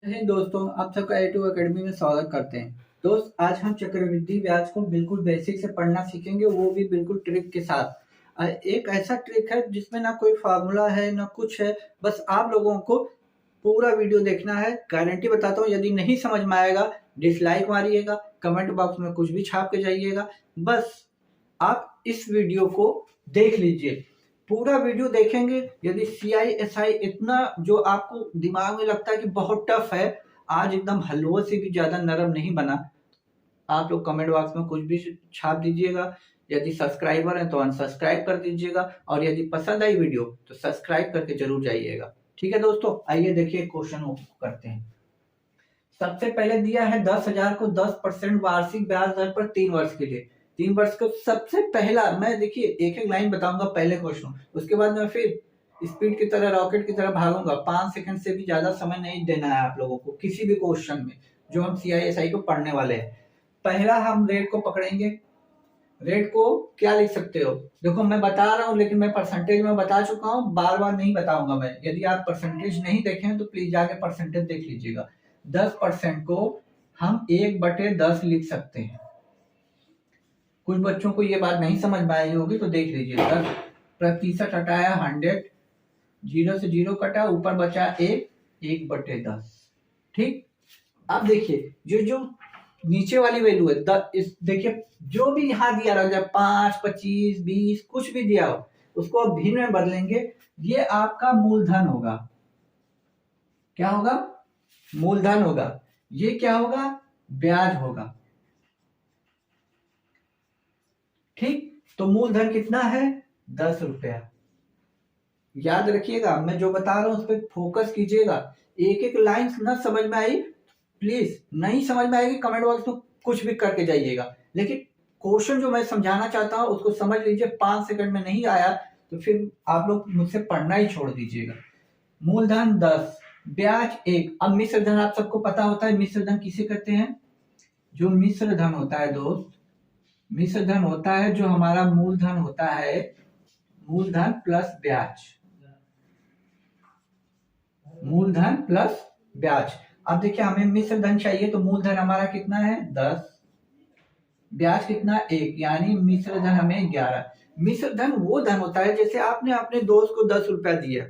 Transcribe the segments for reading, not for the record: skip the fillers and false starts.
हे दोस्तों, आप सबका A2 अकेडमी में स्वागत करते हैं। दोस्त, आज हम चक्रवृद्धि ब्याज को बिल्कुल बेसिक से पढ़ना सीखेंगे, वो भी बिल्कुल ट्रिक के साथ। एक ऐसा ट्रिक है जिसमें ना कोई फार्मूला है ना कुछ है, बस आप लोगों को पूरा वीडियो देखना है। गारंटी बताता हूँ, यदि नहीं समझ में आएगा डिसलाइक मारिएगा, कमेंट बॉक्स में कुछ भी छाप के जाइएगा। बस आप इस वीडियो को देख लीजिए, पूरा वीडियो देखेंगे। यदि CISI इतना जो आपको दिमाग में लगता है कि बहुत टफ है, आज एकदम हलवा से भी ज्यादा नरम नहीं बना। आप लोग कमेंट बॉक्स में कुछ भी छाप दीजिएगा। यदि सब्सक्राइबर हैं तो अनसब्सक्राइब कर दीजिएगा, और यदि पसंद आई वीडियो तो सब्सक्राइब करके जरूर जाइएगा। ठीक है दोस्तों, आइए देखिए क्वेश्चन करते हैं। सबसे पहले दिया है 10,000 को 10% वार्षिक ब्याज दर पर 3 वर्ष के लिए। 3 वर्ष को सबसे पहला मैं देखिए एक एक लाइन बताऊंगा पहले क्वेश्चन, उसके बाद मैं फिर स्पीड की तरह रॉकेट की तरह भागूंगा। 5 सेकंड से भी ज्यादा समय नहीं देना है आप लोगों को किसी भी क्वेश्चन में जो हम CISI को पढ़ने वाले हैं। पहला हम रेट को पकड़ेंगे। रेट को क्या लिख सकते हो, देखो मैं बता रहा हूँ लेकिन मैं परसेंटेज में बता चुका हूँ, बार बार नहीं बताऊंगा मैं। यदि आप परसेंटेज नहीं देखें तो प्लीज जाके परसेंटेज देख लीजिएगा। 10% को हम 1/10 लिख सकते हैं। कुछ बच्चों को ये बात नहीं समझ में आई होगी तो देख लीजिए। 10% हटाया 100, 0 से 0 कटा, ऊपर बचा 1/10। ठीक, अब देखिए जो नीचे वाली वैल्यू है देखिए जो भी यहाँ दिया रहा है 5, 25, 20 कुछ भी दिया हो, उसको अब भिन्न में बदलेंगे। ये आपका मूलधन होगा। क्या होगा? मूलधन होगा। ये क्या होगा? ब्याज होगा। ठीक, तो मूलधन कितना है? 10 रुपया। याद रखिएगा, मैं जो बता रहा हूं उस पर फोकस कीजिएगा। एक एक लाइन ना समझ में आई प्लीज, नहीं समझ में आएगी कमेंट बॉक्स में कुछ भी करके जाइएगा, लेकिन क्वेश्चन जो मैं समझाना चाहता हूं उसको समझ लीजिए। 5 सेकंड में नहीं आया तो फिर आप लोग मुझसे पढ़ना ही छोड़ दीजिएगा। मूलधन 10, ब्याज 1। अब मिश्र धन आप सबको पता होता है, मिश्र धन किसे कहते हैं? जो मिश्र धन होता है दोस्त, मिश्र धन होता है जो हमारा मूलधन होता है, मूलधन प्लस ब्याज, मूलधन प्लस ब्याज। अब देखिए हमें मिश्र धन चाहिए तो मूलधन हमारा कितना है? 10, ब्याज कितना? 1, यानी मिश्र धन हमें 11। मिश्र धन वो धन होता है जैसे आपने अपने दोस्त को 10 रुपया दिया,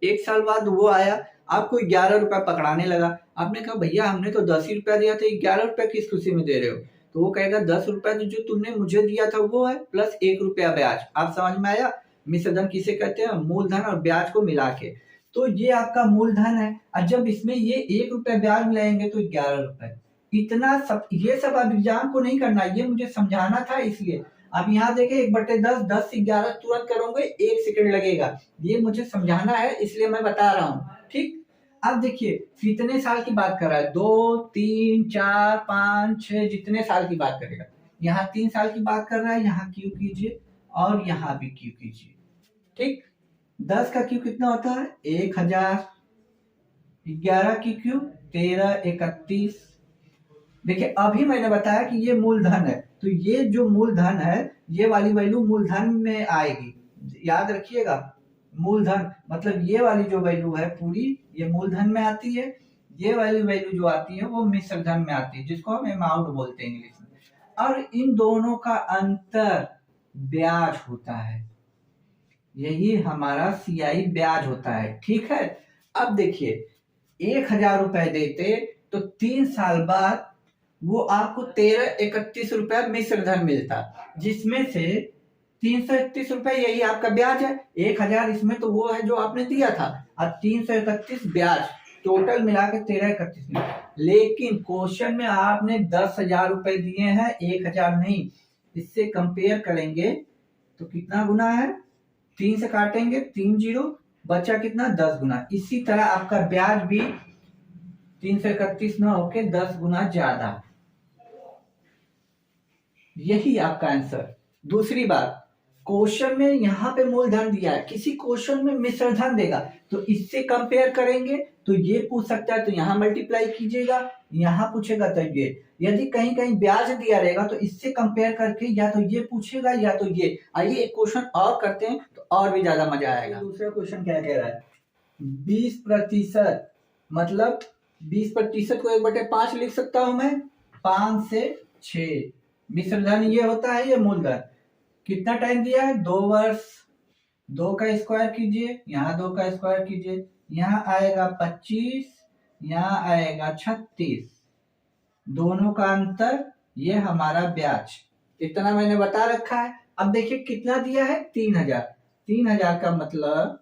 1 साल बाद वो आया आपको 11 रुपया पकड़ाने लगा। आपने कहा भैया हमने तो 10 ही रुपया दिया था, 11 रुपया किस खुशी में दे रहे हो? तो वो कहेगा 10 रुपया जो तुमने मुझे दिया था वो है, प्लस 1 रुपया ब्याज। आप समझ में आया? मिश्र धन किसे कहते हैं? मूलधन और ब्याज को मिला के। तो ये आपका मूलधन है, और जब इसमें ये 1 रुपया ब्याज मिलाएंगे तो 11 रुपए। इतना सब, ये सब अब एग्जाम को नहीं करना, ये मुझे समझाना था इसलिए। अब यहाँ देखें 1/10, 10 से 11 तुरंत करोगे 1 सेकंड लगेगा। ये मुझे समझाना है इसलिए मैं बता रहा हूँ। ठीक, अब देखिए कितने साल की बात कर रहा है? 2, 3, 4, 5, 6, जितने साल की बात करेगा। यहाँ 3 साल की बात कर रहा है, यहाँ क्यू कीजिए और यहाँ भी क्यू कीजिए। ठीक, 10 का क्यू कितना होता है? 1000, 11 की क्यू 13, 31। देखिए अभी मैंने बताया कि ये मूलधन है, तो ये जो मूलधन है ये वाली वैल्यू मूलधन में आएगी। याद रखिएगा, मूलधन मतलब ये वाली जो वैल्यू है पूरी ये मूलधन में आती है, ये वाली वैल्यू जो आती है वो मिश्र धन में आती है, जिसको हम अमाउंट बोलते हैं इंग्लिश में। और इन दोनों का अंतर ब्याज होता है, यही हमारा CI ब्याज होता है। ठीक है, अब देखिए 1000 रुपए देते तो 3 साल बाद वो आपको 1331 रुपया मिश्र धन मिलता, जिसमें से 331 रुपए यही आपका ब्याज है। 1000 इसमें तो वो है जो आपने दिया था, और 331 ब्याज, टोटल मिला के 1331 में। लेकिन क्वेश्चन में आपने 10,000 रुपए दिए हैं, 1000 नहीं। इससे कंपेयर करेंगे तो कितना गुना है? 3 से काटेंगे 3 जीरो, बचा कितना? 10 गुना। इसी तरह आपका ब्याज भी 331 ना होके 10 गुना ज्यादा। यही आपका आंसर। दूसरी बात, क्वेश्चन में यहाँ पे मूलधन दिया है, किसी क्वेश्चन में मिश्र धन देगा तो इससे कंपेयर करेंगे तो ये पूछ सकता है तो यहाँ मल्टीप्लाई कीजिएगा, यहाँ पूछेगा तो ये। यदि कहीं कहीं ब्याज दिया रहेगा तो इससे कंपेयर करके या तो ये पूछेगा या तो ये। आइए एक क्वेश्चन और करते हैं तो और भी ज्यादा मजा आएगा। दूसरा क्वेश्चन क्या कह रहा है? 20% मतलब 20% को 1/5 लिख सकता हूं मैं, 5 से 6। मिश्र धन ये होता है, ये मूलधन। कितना टाइम दिया है? 2 वर्ष। 2 का स्क्वायर कीजिए, यहाँ 2 का स्क्वायर कीजिए, यहाँ आएगा 25, यहाँ आएगा 36, दोनों का अंतर, ये हमारा ब्याज। इतना मैंने बता रखा है। अब देखिए कितना दिया है? 3000। 3000 का मतलब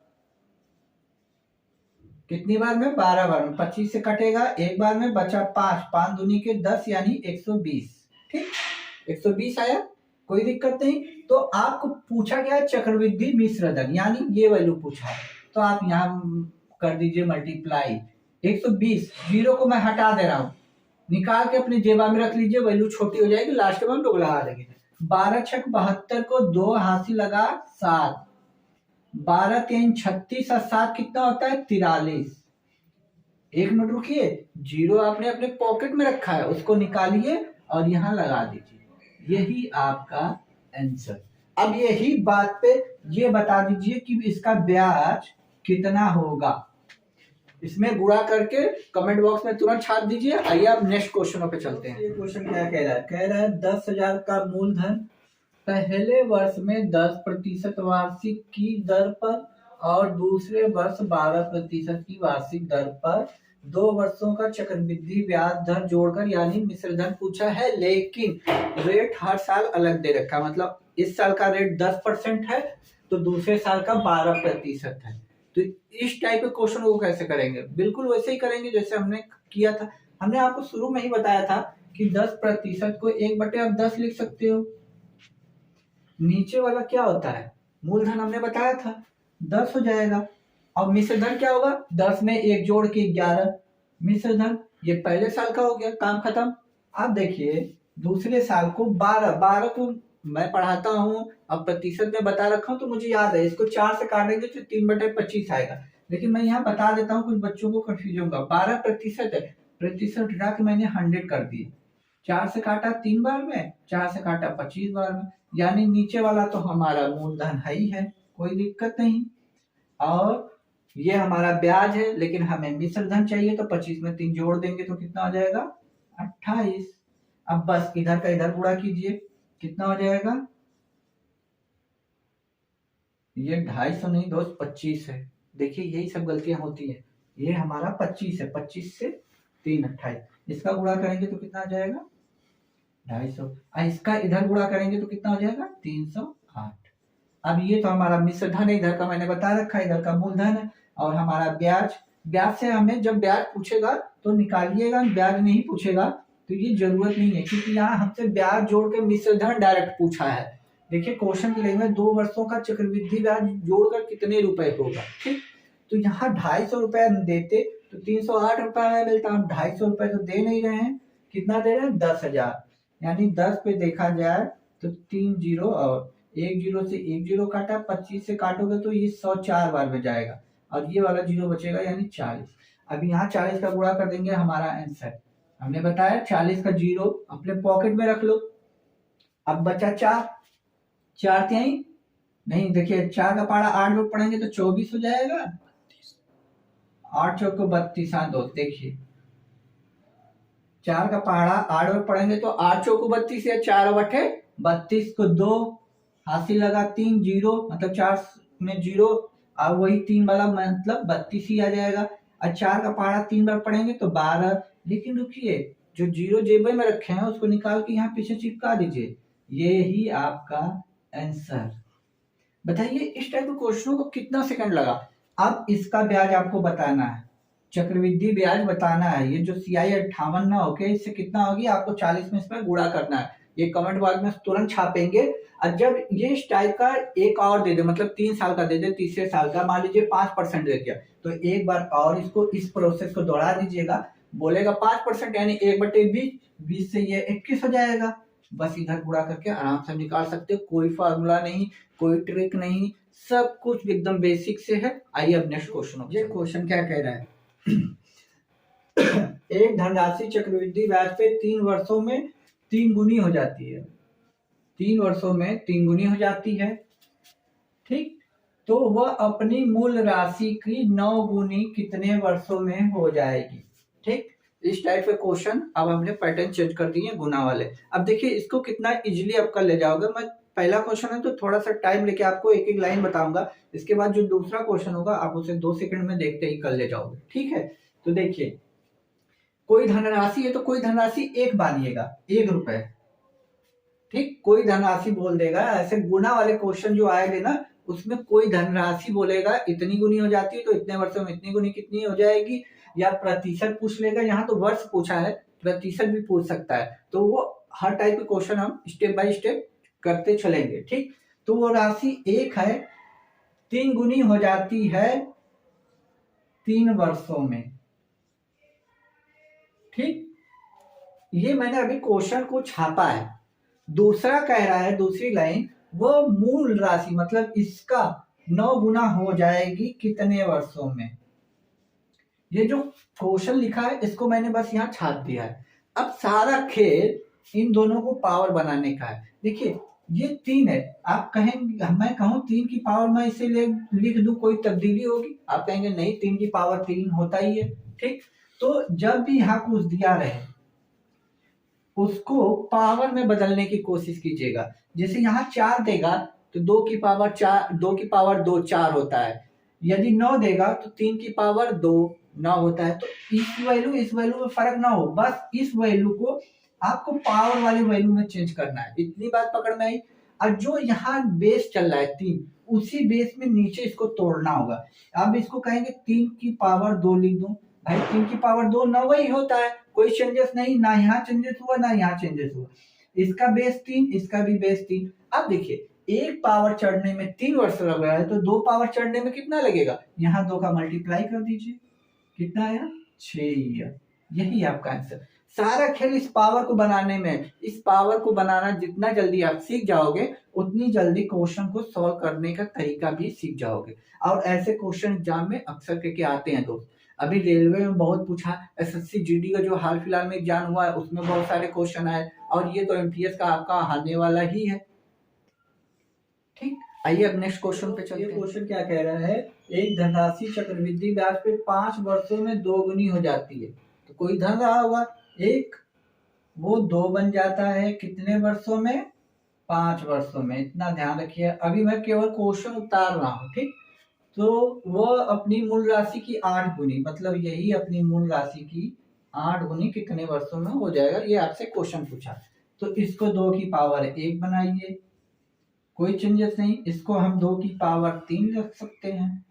कितनी बार में? 12 बार में। 25 से कटेगा एक बार में, बचा 5, 5 दूनी के 10 यानी 120। ठीक, 120 आया, कोई दिक्कत नहीं। तो आपको पूछा गया चक्रवृद्धि मिश्र धन, यानी ये वैल्यू पूछा है, तो आप यहाँ कर दीजिए मल्टीप्लाई। 120, जीरो को मैं हटा दे रहा हूँ, निकाल के अपने जेबा में रख लीजिए, वैल्यू छोटी हो जाएगी, लास्ट में हम लोग लगा देंगे। 12 छक 72 को 2 हाथी लगा 7, 12 3 36 और 7 कितना होता है? 43। एक मिनट रुकिए, जीरो आपने अपने पॉकेट में रखा है, उसको निकालिए और यहाँ लगा दीजिए, यही आपका आंसर। अब यही बात पे ये बता दीजिए कि इसका ब्याज कितना होगा। इसमें गुणा करके कमेंट बॉक्स में तुरंत छाप दीजिए। आइए अब नेक्स्ट क्वेश्चनों पे चलते हैं। ये क्वेश्चन क्या कह रहा है? कह रहा है 10,000 का मूलधन पहले वर्ष में 10% वार्षिक की दर पर और दूसरे वर्ष 12% की वार्षिक दर पर 2 वर्षों का चक्रवृद्धि ब्याज दर जोड़कर यानी मिश्र धन पूछा है, लेकिन रेट हर साल अलग दे रखा है। मतलब इस साल का रेट 10% है तो दूसरे साल का 12% है। तो इस टाइप के क्वेश्चन को कैसे करेंगे? बिल्कुल वैसे ही करेंगे जैसे हमने किया था। हमने आपको शुरू में ही बताया था कि 10% को 1/10 लिख सकते हो। नीचे वाला क्या होता है? मूलधन हमने बताया था 10 हो जाएगा। और मिश्र धन क्या होगा? 10 में 1 जोड़ के 11 मिश्र धन। ये पहले साल का हो गया, काम खत्म। अब देखिए दूसरे साल को 12 को मैं पढ़ाता हूँ, अब प्रतिशत में बता रखा हूँ तो मुझे याद है, इसको 4 से काटेंगे तो 3/25 आएगा। लेकिन मैं यहाँ बता देता हूँ, कुछ बच्चों को कंफ्यूजन होगा। 12% है, प्रतिशत हटा के मैंने 100 कर दिए। 4 से काटा 3 बार में, 4 से काटा 25 बार में, यानी नीचे वाला तो हमारा मूलधन है ही है, कोई दिक्कत नहीं। और ये हमारा ब्याज है, लेकिन हमें मिश्र धन चाहिए तो 25 में 3 जोड़ देंगे तो कितना हो जाएगा? 28। अब बस इधर का इधर गुणा कीजिए, कितना हो जाएगा? ये 250 नहीं दोस्त, 25 है। देखिए यही सब गलतियां होती है। ये हमारा 25 है, 25 से 3 28, इसका गुणा करेंगे तो कितना आ जाएगा? 250। इसका इधर गुणा करेंगे तो कितना हो जाएगा? 308। अब ये तो हमारा मिश्र धन है, इधर का मैंने बता रखा है, इधर का मूलधन है। और हमारा ब्याज, ब्याज से हमें जब ब्याज पूछेगा तो निकालिएगा, ब्याज नहीं पूछेगा तो ये जरूरत नहीं है, क्योंकि यहाँ हमसे ब्याज जोड़ के मिश्र धन डायरेक्ट पूछा है। देखिए क्वेश्चन के लिए 2 वर्षों का चक्रवृद्धि ब्याज जोड़कर कितने रुपए होगा। ठीक, तो यहाँ 250 रुपए देते तो 308 रुपए में मिलता। हम 250 रुपए तो दे नहीं रहे हैं, कितना दे रहे हैं? 10,000। यानी 10 पे देखा जाए तो 3 जीरो और 1 जीरो से 1 जीरो काटा, 25 से काटोगे तो ये 104 बार में जाएगा और ये वाला जीरो बचेगा यानी 40। अब यहाँ 40 का गुणा कर देंगे, हमारा आंसर हमने बताया 40 का जीरो अपने पॉकेट में रख लो। अब बचा 4, 4 त्याई नहीं, देखिए 4 का पहाड़ा 8 लोग पढ़ेंगे तो 24 हो जाएगा। 8 चौक को 32, हाँ दोस्त देखिए 4 का पहाड़ा 8 लोग पढ़ेंगे तो 8 चौक को 32 या 4 बटे 32 को 2 हासिल लगा 3 जीरो, मतलब 4 में जीरो, और वही 3 वाला मतलब 32 ही आ जाएगा। और 4 का पहाड़ा 3 बार पढ़ेंगे तो 12। लेकिन रुकिए, जो जीरो जेब में रखे हैं उसको निकाल के यहाँ पीछे चिपका दीजिए, ये ही आपका आंसर। बताइए इस टाइप के क्वेश्चनों को कितना सेकंड लगा? अब इसका ब्याज आपको बताना है, चक्रवृद्धि ब्याज बताना है। ये जो CI 58 ना होके इससे कितना होगी, आपको 40 में इसमें गुणा करना है। ये कमेंट बॉक्स में तुरंत छापेंगे। और जब ये इस टाइप का एक और दे दे, मतलब 3 साल का दे दे, तीसरे साल का मान लीजिए 5% दे दिया, तो एक बार और इसको इस प्रोसेस को दोहरा दीजिएगा। बोलेगा 5% यानी 1/20, 20 से ये 21 हो जाएगा। बस इधर गुणा करके आराम से निकाल सकते हो, कोई फार्मूला नहीं, कोई ट्रिक नहीं, सब कुछ एकदम बेसिक से है। आइए अब नेक्स्ट क्वेश्चन। ये क्वेश्चन क्या कह रहा है? एक धनराशि चक्रवृद्धि ब्याज पे 3 वर्षों में 3 गुनी हो जाती है। 3 वर्षों में 3 गुनी हो जाती है। ठीक, तो वह अपनी मूल राशि की 9 गुनी कितने वर्षों में हो जाएगी? ठीक, इस टाइप के क्वेश्चन अब हमने पैटर्न चेंज कर दिए गुना वाले। अब देखिए इसको कितना इजीली आप कर ले जाओगे। मैं पहला क्वेश्चन है तो थोड़ा सा टाइम लेके आपको एक एक लाइन बताऊंगा, इसके बाद जो दूसरा क्वेश्चन होगा आप उसे 2 सेकंड में देखते ही कर ले जाओगे। ठीक है, तो देखिए कोई धनराशि है तो कोई धनराशि एक मानिएगा, 1 रुपए। ठीक, कोई धनराशि बोल देगा। ऐसे गुना वाले क्वेश्चन जो आएंगे ना उसमें कोई धनराशि बोलेगा इतनी गुनी हो जाती है तो इतने वर्षों में इतनी गुनी कितनी हो जाएगी, या प्रतिशत पूछ लेगा। यहाँ तो वर्ष पूछा है, प्रतिशत भी पूछ सकता है। तो वो हर टाइप के क्वेश्चन हम स्टेप बाय स्टेप करते चलेंगे। ठीक, तो वो राशि 1 है, 3 गुनी हो जाती है 3 वर्षों में। ठीक, ये मैंने अभी क्वेश्चन को छापा है। दूसरा कह रहा है, दूसरी लाइन, वो मूल राशि मतलब इसका 9 गुना हो जाएगी कितने वर्षों में। ये जो क्वेश्चन लिखा है इसको मैंने बस यहाँ छाप दिया है। अब सारा खेल इन दोनों को पावर बनाने का है। देखिए ये 3 है, आप कहेंगे, मैं कहूँ 3 की पावर मैं इसे लिख दूं, कोई तब्दीली होगी? आप कहेंगे नहीं, 3 की पावर 3 होता ही है। ठीक, तो जब भी यहाँ कुछ दिया रहे उसको पावर में बदलने की कोशिश कीजिएगा। जैसे यहाँ 4 देगा तो 2 की पावर 4, 2 की पावर 2 4 होता है। यदि 9 देगा तो 3 की पावर 2 9 होता है। तो इस वैल्यू में फर्क ना हो, बस इस वैल्यू को आपको पावर वाली वैल्यू में चेंज करना है। इतनी बात पकड़ में आई। और जो यहाँ बेस चल रहा है 3, उसी बेस में नीचे इसको तोड़ना होगा। अब इसको कहेंगे 3 की पावर 2 लिख दूं। भाई 3 की पावर 2 9 ही होता है, कोई चेंजेस नहीं, ना यहाँ चेंजेस हुआ ना यहाँ चेंजेस हुआ। इसका बेस 3, इसका भी बेस 3। अब देखिए एक पावर चढ़ने में 3 वर्ष लग रहा है तो 2 पावर चढ़ने में कितना लगेगा? यहाँ 2 का मल्टीप्लाई कर दीजिए, कितना आया? 6। यही आपका आंसर। सारा खेल इस पावर को बनाने में। इस पावर को बनाना जितना जल्दी आप सीख जाओगे उतनी जल्दी क्वेश्चन को सॉल्व करने का तरीका भी सीख जाओगे। और ऐसे क्वेश्चन एग्जाम में अक्सर करके आते हैं दोस्त। अभी रेलवे में बहुत पूछा, एसएससी जीडी का जो हाल फिलहाल में एग्जाम हुआ है उसमें बहुत सारे क्वेश्चन आए, और ये तो एमटीएस का आपका आने वाला ही है। ठीक, आइए अब नेक्स्ट क्वेश्चन पे चलते हैं। क्वेश्चन क्या कह रहा है? एक धनराशि चक्रवृद्धि ब्याज पे 5 वर्षों में 2 गुनी हो जाती है। तो कोई धन रहा होगा एक, वो 2 बन जाता है कितने वर्षों में? 5 वर्षों में। इतना ध्यान रखिए, अभी मैं केवल क्वेश्चन उतार रहा हूँ। ठीक, तो वो अपनी मूल राशि की 8 गुनी, मतलब यही अपनी मूल राशि की 8 गुनी कितने वर्षों में हो जाएगा, ये आपसे क्वेश्चन पूछा। तो इसको 2 की पावर 1 बनाइए, कोई चेंजेस नहीं। इसको हम 2 की पावर 3 रख सकते हैं।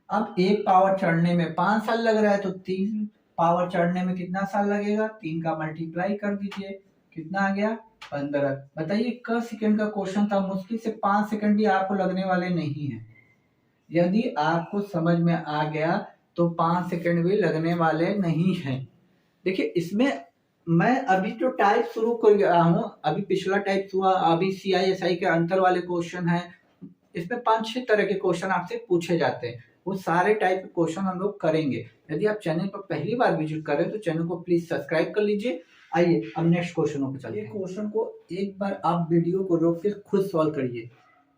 अब 1 पावर चढ़ने में 5 साल लग रहा है तो 3 पावर चढ़ने में कितना साल लगेगा? 3 का मल्टीप्लाई कर दीजिए, कितना आ गया? 15। बताइए क सेकंड का क्वेश्चन था, मुश्किल से 5 सेकंड भी आपको लगने वाले नहीं है। यदि आपको समझ में आ गया तो 5 सेकंड भी लगने वाले नहीं है। देखिए इसमें मैं अभी जो टाइप शुरू कर गया हूँ, अभी पिछला टाइप हुआ, अभी CISI के अंतर वाले क्वेश्चन है। इसमें 5-6 तरह के क्वेश्चन आपसे पूछे जाते हैं, वो सारे टाइप के क्वेश्चन हम लोग करेंगे। यदि आप चैनल पर पहली बार विजिट करें तो चैनल को प्लीज सब्सक्राइब कर लीजिए। आइए अब नेक्स्ट क्वेश्चनों पर चलते हैं। क्वेश्चन को एक बार आप वीडियो को रोक के खुद सॉल्व करिए।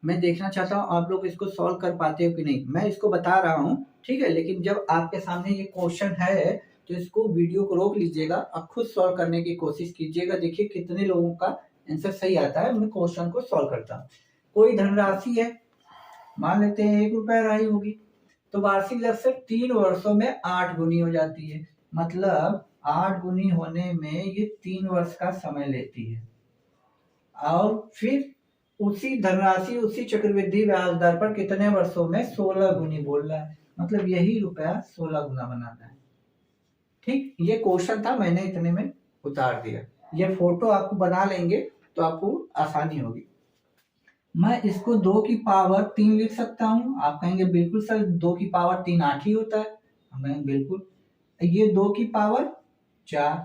मैं देखना चाहता हूँ आप लोग इसको सॉल्व कर पाते हो कि नहीं। मैं इसको बता रहा हूँ, ठीक है, लेकिन जब आपके सामने ये क्वेश्चन है तो इसको वीडियो को रोक लीजिएगा, आप खुद सॉल्व करने की कोशिश कीजिएगा। देखिए कितने लोगों का आंसर सही आता है। मैं क्वेश्चन को सॉल्व करता हूँ। कोई धनराशि है, मान लेते हैं 1 रुपया रही होगी, तो वार्षिक दर से 3 वर्षों में 8 गुनी हो जाती है। मतलब 8 गुनी होने में ये 3 वर्ष का समय लेती है। और फिर उसी धनराशि उसी चक्रवृद्धि ब्याज दर पर कितने वर्षों में? 16 गुनी बोल रहा है। मतलब यही रुपया 16 गुना बनाना है। ठीक, ये क्वेश्चन था, मैंने इतने में उतार दिया। ये फोटो आपको बना लेंगे तो आपको आसानी होगी। मैं इसको 2 की पावर 3 लिख सकता हूँ। आप कहेंगे बिल्कुल सर 2 की पावर 3 8 ही होता है। मैं बिल्कुल, ये 2 की पावर 4,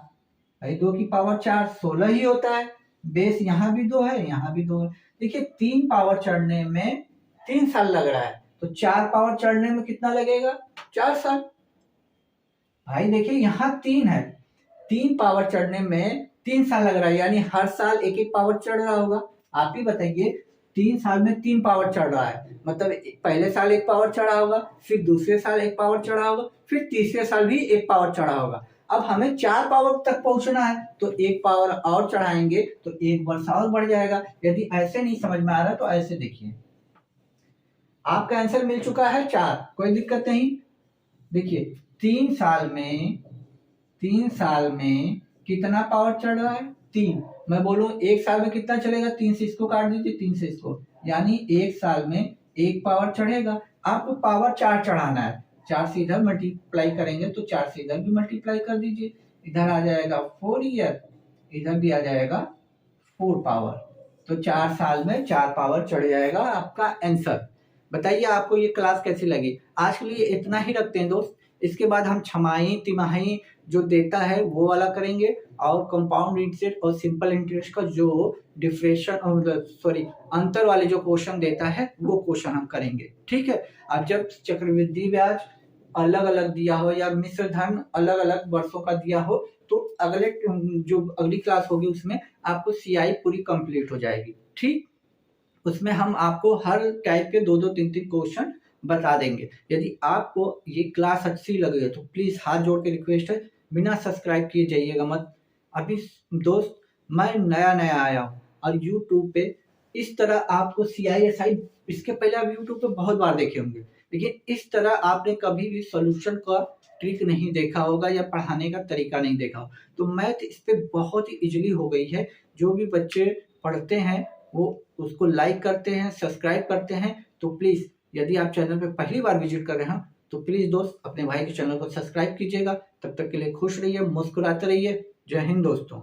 भाई 2 की पावर 4 16 ही होता है। बेस यहाँ भी 2 है, यहाँ भी 2 है। देखिए 3 पावर चढ़ने में 3 साल लग रहा है, तो 4 पावर चढ़ने में कितना लगेगा? 4 साल। भाई देखिए यहाँ 3 है, 3 पावर चढ़ने में 3 साल लग रहा है, यानी हर साल एक एक पावर चढ़ रहा होगा। आप ही बताइए 3 साल में 3 पावर चढ़ रहा है, मतलब पहले साल 1 पावर चढ़ा होगा, फिर दूसरे साल 1 पावर चढ़ा होगा, फिर तीसरे साल भी 1 पावर चढ़ा होगा। अब हमें 4 पावर तक पहुंचना है तो 1 पावर और चढ़ाएंगे तो 1 वर्ष और बढ़ जाएगा। यदि ऐसे नहीं समझ में आ रहा तो ऐसे देखिए, आपका आंसर मिल चुका है 4, कोई दिक्कत नहीं। देखिए 3 साल में कितना पावर चढ़ रहा है 3। मैं बोलूं 1 साल में कितना चलेगा, 3 से इसको काट दीजिए, 3 से इसको, यानी 1 साल में 1 पावर चढ़ेगा। आपको पावर 4 चढ़ाना है, 4 से इधर मल्टीप्लाई करेंगे तो 4 से इधर भी मल्टीप्लाई कर दीजिए, इधर आ जाएगा 4 ईयर, इधर भी आ जाएगा 4 पावर, तो 4 साल में 4 पावर चढ़ जाएगा आपका आंसर। बताइए आपको ये क्लास कैसी लगी। आज के लिए इतना ही रखते हैं दोस्त, इसके बाद हम छमाही तिमाही जो देता है वो वाला करेंगे, और कंपाउंड इंटरेस्ट और सिंपल इंटरेस्ट का जो डिफरेंशियल अंतर वाले जो क्वेश्चन देता है वो क्वेश्चन हम करेंगे, ठीक है। अब जब चक्रवृद्धि ब्याज अलग अलग दिया हो या मिश्र धन अलग अलग वर्षों का दिया हो तो अगली क्लास होगी उसमें आपको सीआई पूरी कंप्लीट हो जाएगी, ठीक। उसमें हम आपको हर टाइप के 2-2 3-3 क्वेश्चन बता देंगे। यदि आपको ये क्लास अच्छी लगी है तो प्लीज हाथ जोड़ के रिक्वेस्ट है, बिना सब्सक्राइब किए जाइएगा मत। अभी दोस्त मैं नया आया हूँ और यूट्यूब पे इस तरह आपको CISI, इसके पहले आप यूट्यूब पे बहुत बार देखे होंगे, लेकिन इस तरह आपने कभी भी सॉल्यूशन का ट्रिक नहीं देखा होगा या पढ़ाने का तरीका नहीं देखा हो। तो मैथ इस पे बहुत ही इजीली हो गई है। जो भी बच्चे पढ़ते हैं वो उसको लाइक करते हैं, सब्सक्राइब करते हैं। तो प्लीज यदि आप चैनल पे पहली बार विजिट कर रहे हैं तो प्लीज दोस्त अपने भाई के चैनल को सब्सक्राइब कीजिएगा। तब तक के लिए खुश रहिए, मुस्कुराते रहिए। जय हिंद दोस्तों।